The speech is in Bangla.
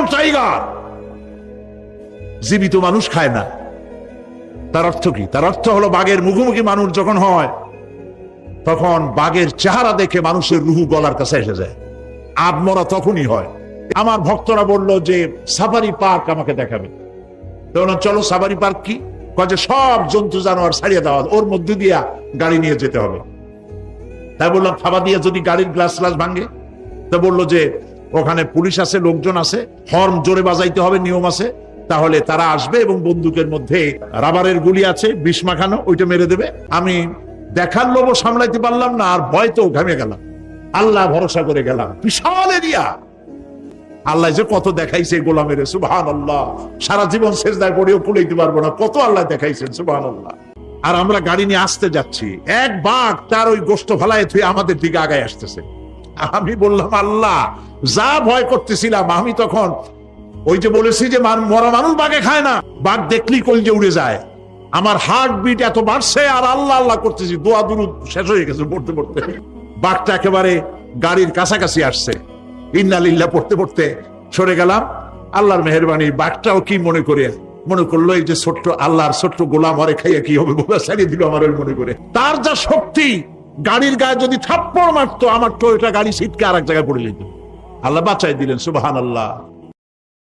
বিশাল টাইগার, জীবিত মানুষ খায় না। তার অর্থ কি? তার অর্থ হলো বাঘের মুখোমুখি মানুষ যখন হয় তখন বাঘের চেহারা দেখে মানুষের রুহু গলার কাছে এসে যায়। আত্মরা তখনই হয়। আমার ভক্তরা বলল যে সাফারি পার্ক আমাকে দেখাবে। তখন চলো সাফারি পার্ক কি? যে সব জন্তু জানোয়ার ছাড়িয়ে দেওয়া, ওর মধ্যে দিয়া গাড়ি নিয়ে যেতে হবে। তাই বললাম থাবা দিয়ে যদি গাড়ির গ্লাস গ্লাস ভাঙে? তা বললো যে ওখানে পুলিশ আছে, লোকজন আছে, হর্ন জোরে বাজাইতে হবে, নিয়ম আছে, তাহলে তারা আসবে এবং বন্দুকের মধ্যে রাবারের গুলি আছে, বিষ মাখানো, ওইটা মেরে দেবে। আমি দেখার লোভ সামলাইতে পারলাম না, আর ভয় তো ঘামে গেলাম। আল্লাহ ভরসা করে গেলাম। বিশাল এরিয়া, আল্লাহ যে কত দেখাইছে গোলামের, সুবহানাল্লাহ। সারা জীবন সেজদায় পড়েও কুলাইতে পারবো না, কত আল্লাহ দেখাইছেন, সুবহানাল্লাহ। আর আমরা গাড়ি নিয়ে আসতে যাচ্ছি, এক বাঘ তার ওই গোষ্ঠ ফালায় থুয়ে আমাদের দিকে আগায় আসতেছে। আমি বললাম আল্লাহ, যা ভয় করতেছিলাম আমি তখন, ওই যে বলেছি যে মরা মানুষ বাঘে খায় না, বাঘ দেখলেই কলিজা উড়ে যায়। আমার হার্ট বিট এত বাড়ছে আর আল্লাহ আল্লাহ করতেছি, দোয়া দুরুদ শেষ হয়ে গেছে পড়তে পড়তে। বাঘটা একেবারে গাড়ির কাছাকাছি আসছে, ইন্না লিল্লাহ পড়তে পড়তে সরে গেলাম। আল্লাহর মেহেরবানি, বাঘটাও কি মনে করলো এই যে ছোট্ট আল্লাহর ছোট্ট গোলাম, হরে খাইয়া কি হবে, বোঝা ছাড়িয়ে দিল আমার, ওই মনে করে। তার যা শক্তি, গাড়ির গায়ে যদি থাপ্পড় মারতো আমার টয়োটা গাড়ি ছিটকে আর এক জায়গায় পড়ে যেত। আল্লাহ বাঁচাই দিলেন, সুবহানাল্লাহ।